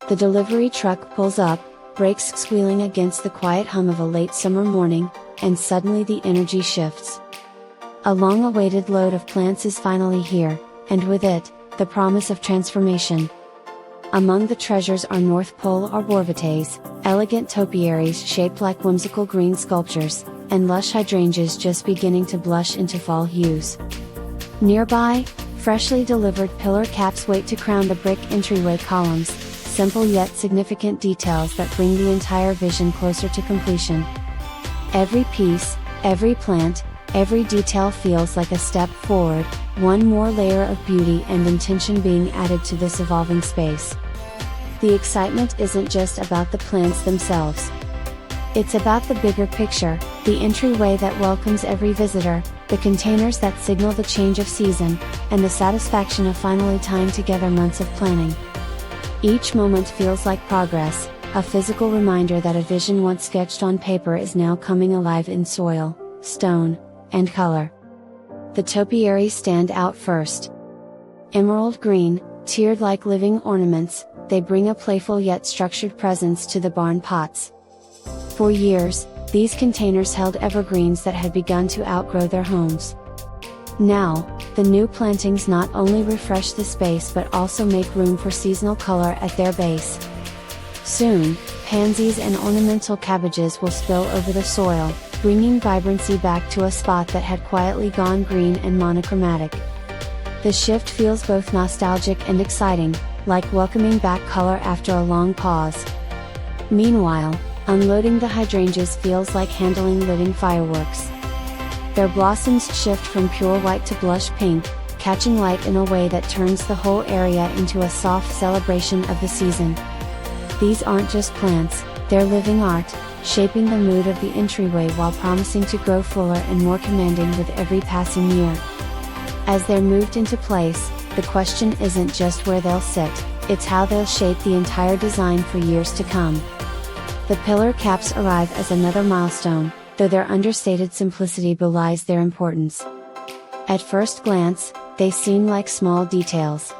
The delivery truck pulls up, brakes squealing against the quiet hum of a late summer morning, and suddenly the energy shifts. A long-awaited load of plants is finally here, and with it, the promise of transformation. Among the treasures are North Pole arborvitaes, elegant topiaries shaped like whimsical green sculptures, and lush hydrangeas just beginning to blush into fall hues. Nearby, freshly delivered pillar caps wait to crown the brick entryway columns, simple yet significant details that bring the entire vision closer to completion. Every piece, every plant, every detail feels like a step forward, one more layer of beauty and intention being added to this evolving space. The excitement isn't just about the plants themselves. It's about the bigger picture, the entryway that welcomes every visitor, the containers that signal the change of season, and the satisfaction of finally tying together months of planning. Each moment feels like progress, a physical reminder that a vision once sketched on paper is now coming alive in soil, stone, and color. The topiaries stand out first. Emerald green, tiered like living ornaments, they bring a playful yet structured presence to the barn pots. For years, these containers held evergreens that had begun to outgrow their homes. Now, the new plantings not only refresh the space but also make room for seasonal color at their base. Soon, pansies and ornamental cabbages will spill over the soil, bringing vibrancy back to a spot that had quietly gone green and monochromatic. The shift feels both nostalgic and exciting, like welcoming back color after a long pause. Meanwhile, unloading the hydrangeas feels like handling living fireworks. Their blossoms shift from pure white to blush pink, catching light in a way that turns the whole area into a soft celebration of the season. These aren't just plants, they're living art, shaping the mood of the entryway while promising to grow fuller and more commanding with every passing year. As they're moved into place, the question isn't just where they'll sit, it's how they'll shape the entire design for years to come. The pillar caps arrive as another milestone, though their understated simplicity belies their importance. At first glance, they seem like small details.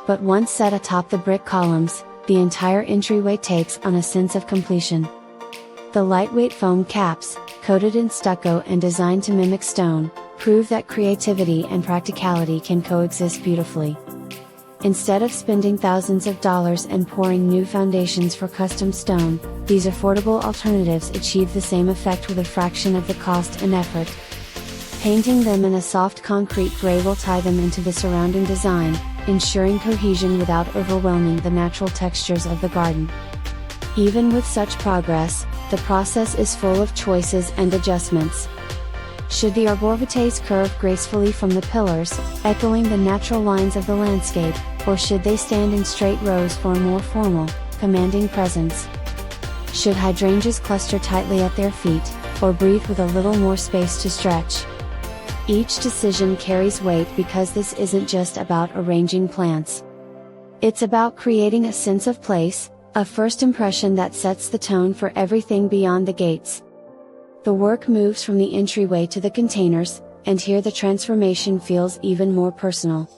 But once set atop the brick columns, the entire entryway takes on a sense of completion. The lightweight foam caps, coated in stucco and designed to mimic stone, prove that creativity and practicality can coexist beautifully. Instead of spending thousands of dollars and pouring new foundations for custom stone, these affordable alternatives achieve the same effect with a fraction of the cost and effort. Painting them in a soft concrete gray will tie them into the surrounding design, ensuring cohesion without overwhelming the natural textures of the garden. Even with such progress, the process is full of choices and adjustments. Should the arborvitaes curve gracefully from the pillars, echoing the natural lines of the landscape, or should they stand in straight rows for a more formal, commanding presence? Should hydrangeas cluster tightly at their feet, or breathe with a little more space to stretch? Each decision carries weight because this isn't just about arranging plants. It's about creating a sense of place, a first impression that sets the tone for everything beyond the gates. The work moves from the entryway to the containers, and here the transformation feels even more personal.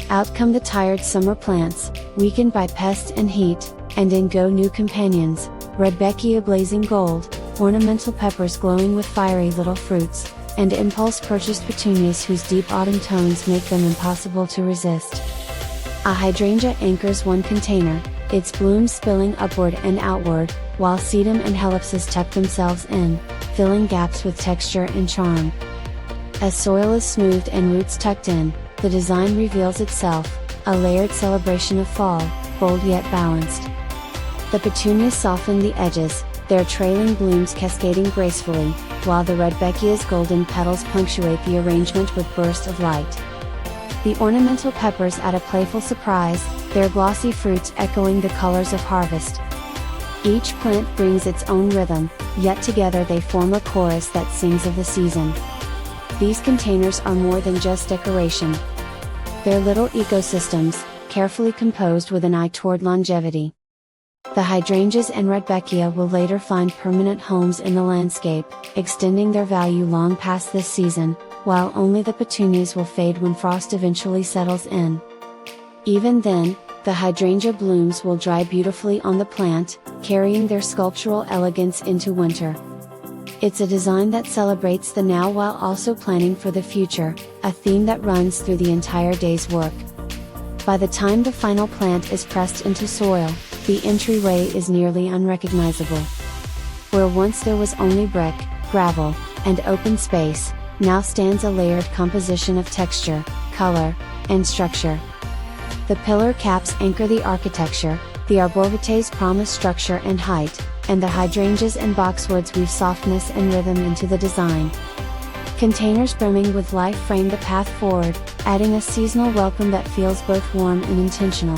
Out come the tired summer plants, weakened by pests and heat, and in go new companions, Rudbeckia blazing gold, ornamental peppers glowing with fiery little fruits, and impulse purchased petunias whose deep autumn tones make them impossible to resist. A hydrangea anchors one container, its blooms spilling upward and outward, while sedum and helopsis tuck themselves in, filling gaps with texture and charm. As soil is smoothed and roots tucked in, the design reveals itself, a layered celebration of fall, bold yet balanced. The petunias soften the edges, their trailing blooms cascading gracefully, while the Rudbeckia's golden petals punctuate the arrangement with bursts of light. The ornamental peppers add a playful surprise, their glossy fruits echoing the colors of harvest. Each plant brings its own rhythm, yet together they form a chorus that sings of the season. These containers are more than just decoration. They're little ecosystems, carefully composed with an eye toward longevity. The hydrangeas and Rudbeckia will later find permanent homes in the landscape, extending their value long past this season, while only the petunias will fade when frost eventually settles in. Even then, The hydrangea blooms will dry beautifully on the plant, carrying their sculptural elegance into winter. It's a design that celebrates the now while also planning for the future, a theme that runs through the entire day's work. By the time the final plant is pressed into soil, the entryway is nearly unrecognizable. Where once there was only brick, gravel, and open space, now stands a layered composition of texture, color, and structure. The pillar caps anchor the architecture, the arborvitaes promise structure and height, and the hydrangeas and boxwoods weave softness and rhythm into the design. Containers brimming with life frame the path forward, adding a seasonal welcome that feels both warm and intentional.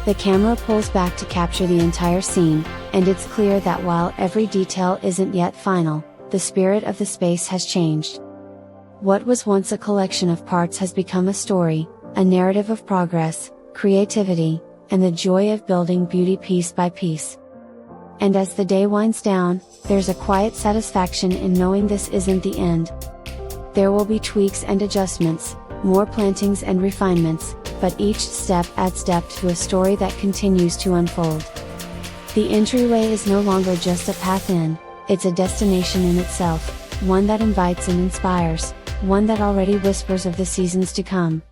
The camera pulls back to capture the entire scene, and it's clear that while every detail isn't yet final, the spirit of the space has changed. What was once a collection of parts has become a story, a narrative of progress, creativity, and the joy of building beauty piece by piece. And as the day winds down, there's a quiet satisfaction in knowing this isn't the end. There will be tweaks and adjustments, more plantings and refinements, but each step adds depth to a story that continues to unfold. The entryway is no longer just a path in, it's a destination in itself, one that invites and inspires, one that already whispers of the seasons to come.